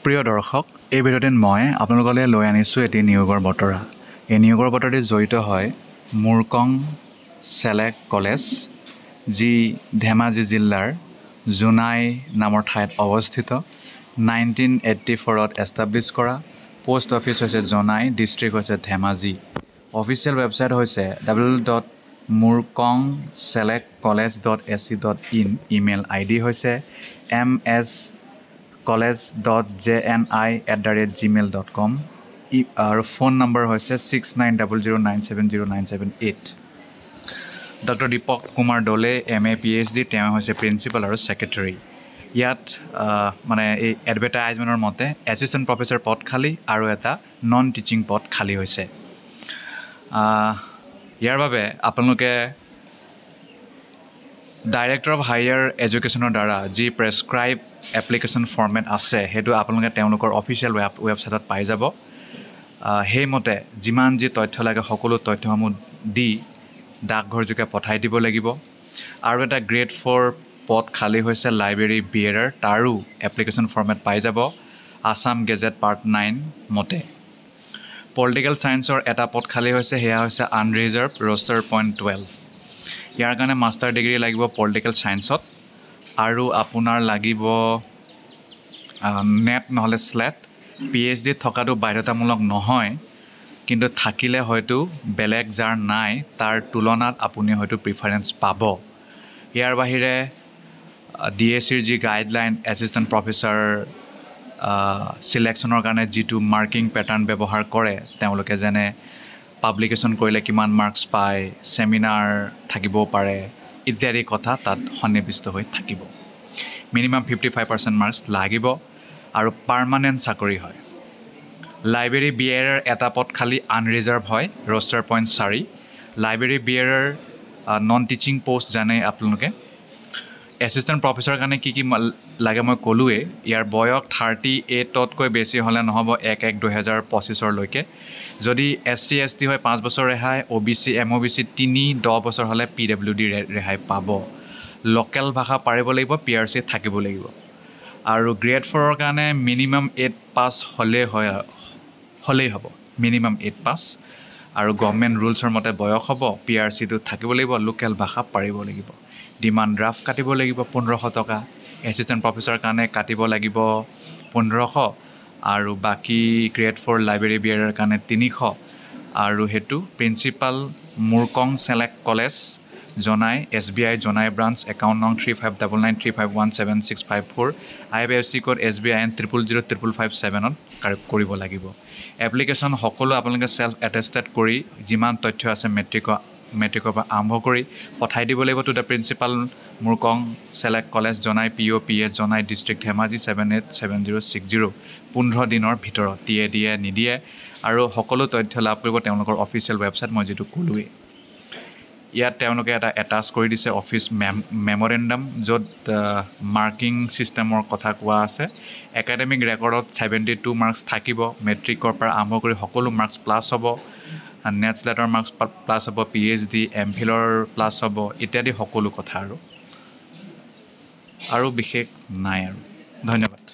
প্ৰিয় দৰ্শক, এই ভিডিঅ'টিত মই আপোনালোকলৈ লৈ আনিছোঁ এটি নিয়োগৰ বতৰা। এই নিয়োগৰ বতৰাটি জড়িত হয় মুৰকং চেলেক্ট কলেজ, যি ধেমাজি জিলাৰ জোনাই নামৰ ঠাইত অৱস্থিত। 1984ত এষ্টাব্লিছ কৰা। পোষ্ট অফিচ হৈছে জোনাই, ডিষ্ট্ৰিক্ট হৈছে ধেমাজি। অফিচিয়েল ৱেবছাইট হৈছে www.murkongselectcollege.ac.in। ইমেইল ID হৈছে ms.college.jni@gmail.com আৰু ফোন নম্বৰ হৈছে 6900970978। ডক্টৰ দীপক কুমাৰ দলে MA PhD, তেওঁ হৈছে প্ৰিন্সিপাল আৰু ছেক্ৰেটাৰী। ইয়াত মানে এই এডভাৰটাইজমেণ্টৰ মতে এছিষ্টেণ্ট প্ৰফেচৰ পদ খালী আৰু এটা নন টিচিং পদ খালী হৈছে। ইয়াৰ বাবে আপোনালোকে ডাইৰেক্টৰ অফ হায়াৰ এডুকেশ্যনৰ দ্বাৰা যি প্ৰেছক্ৰাইব এপ্লিকেশ্যন ফৰ্মেট আছে, সেইটো আপোনালোকে তেওঁলোকৰ অফিচিয়েল ৱেবছাইটত পাই যাব। সেইমতে যিমান যি তথ্য লাগে সকলো তথ্যসমূহ দি ডাকঘৰযোগে পঠাই দিব লাগিব। আৰু এটা গ্ৰেড 4 পদ খালী হৈছে লাইব্ৰেৰী বিয়েৰাৰ, তাৰো এপ্লিকেশ্যন ফৰ্মেট পাই যাব আছাম গেজেট পাৰ্ট 9 মতে। পলিটিকেল ছায়েন্সৰ এটা পদ খালী হৈছে, সেয়া হৈছে আনৰিজাৰ্ভ, ৰষ্টাৰ পইণ্ট 12। ইয়াৰ কাৰণে মাষ্টাৰ ডিগ্ৰী লাগিব পলিটিকেল ছায়েন্সত, আৰু আপোনাৰ লাগিব নেট নহ'লে স্লেট। PhD থকাটো বাধ্যতামূলক নহয়, কিন্তু থাকিলে হয়তো বেলেগ যাৰ নাই তাৰ তুলনাত আপুনি হয়তো প্ৰিফাৰেঞ্চ পাব। ইয়াৰ বাহিৰে DSCৰ যি গাইডলাইন এছিষ্টেণ্ট প্ৰফেচাৰ চিলেকশ্যনৰ কাৰণে যিটো মাৰ্কিং পেটাৰ্ণ ব্যৱহাৰ কৰে তেওঁলোকে, যেনে পাব্লিকেশ্যন কৰিলে কিমান মাৰ্কছ পায়, ছেমিনাৰ থাকিবও পাৰে ইত্যাদি কথা তাত সন্নিৱিষ্ট হৈ থাকিব। মিনিমাম 55% মাৰ্কছ লাগিব আৰু পাৰ্মানেণ্ট চাকৰি হয়। লাইব্ৰেৰী বিয়েৰাৰ এটা পদ খালী আনৰিজাৰ্ভ হয়, roster point 4। Library bearer non teaching post জানে আপোনালোকে। এছিষ্টেণ্ট প্ৰফেচৰৰ কাৰণে কি কি লাগে মই ক'লোৱেই। ইয়াৰ বয়স 38তকৈ বেছি হ'লে নহ'ব 1/1/2025লৈকে। যদি SC ST হয় 5 বছৰ ৰেহাই, OBC MOBC 3-10 বছৰ হ'লে PWD ৰেহাই পাব। লোকেল ভাষা পাৰিব লাগিব, PRC থাকিব লাগিব। আৰু গ্ৰেড 4ৰ কাৰণে মিনিমাম 8 পাছ হ'লেই হ'ব, মিনিমাম 8 পাছ। আৰু গভৰ্ণমেণ্ট ৰুলছৰ মতে বয়স হ'ব, PRCটো থাকিব লাগিব, লোকেল ভাষা পাৰিব লাগিব। ডিমাণ্ড ড্ৰাফ্ট কাটিব লাগিব 1500 টকা। এছিষ্টেণ্ট প্ৰফেচৰৰ কাৰণে কাটিব লাগিব 1500, আৰু বাকী গ্ৰেড 4 লাইব্ৰেৰী বিয়েৰাৰ কাৰণে 300। আৰু সেইটো principal Murkong Selek college, Jonai, SBI Jonai branch, account নং 359935176654, IFSC কোড SBIN 0000557ত কৰিব লাগিব। এপ্লিকেশ্যন সকলো আপোনালোকে ছেল্ফ এটেষ্টেড কৰি যিমান তথ্য আছে মেট্ৰিকৰ পৰা আৰম্ভ কৰি পঠাই দিব লাগিব to the principal Murkong Selek college, Jonai, PO PS Jonai, district Dhemaji 787060। 15 দিনৰ ভিতৰত দিয়ে নিদিয়ে। আৰু সকলো তথ্য লাভ কৰিব তেওঁলোকৰ অফিচিয়েল ৱেবছাইট, মই যিটো ক'লোৱেই। ইয়াত তেওঁলোকে এটা এটাচ কৰি দিছে অফিচ মেমৰেণ্ডাম, য'ত মাৰ্কিং ছিষ্টেমৰ কথা কোৱা আছে। একাডেমিক ৰেকৰ্ডত 72 মাৰ্কছ থাকিব। মেট্ৰিকৰ পৰা আৰম্ভ কৰি সকলো মাৰ্কছ প্লাছ হ'ব। নেট স্লেটৰ মাৰ্কছ প্লাছ হ'ব, PhD MPhilৰ প্লাছ হ'ব ইত্যাদি সকলো কথা। আৰু বিশেষ নাই আৰু। ধন্যবাদ।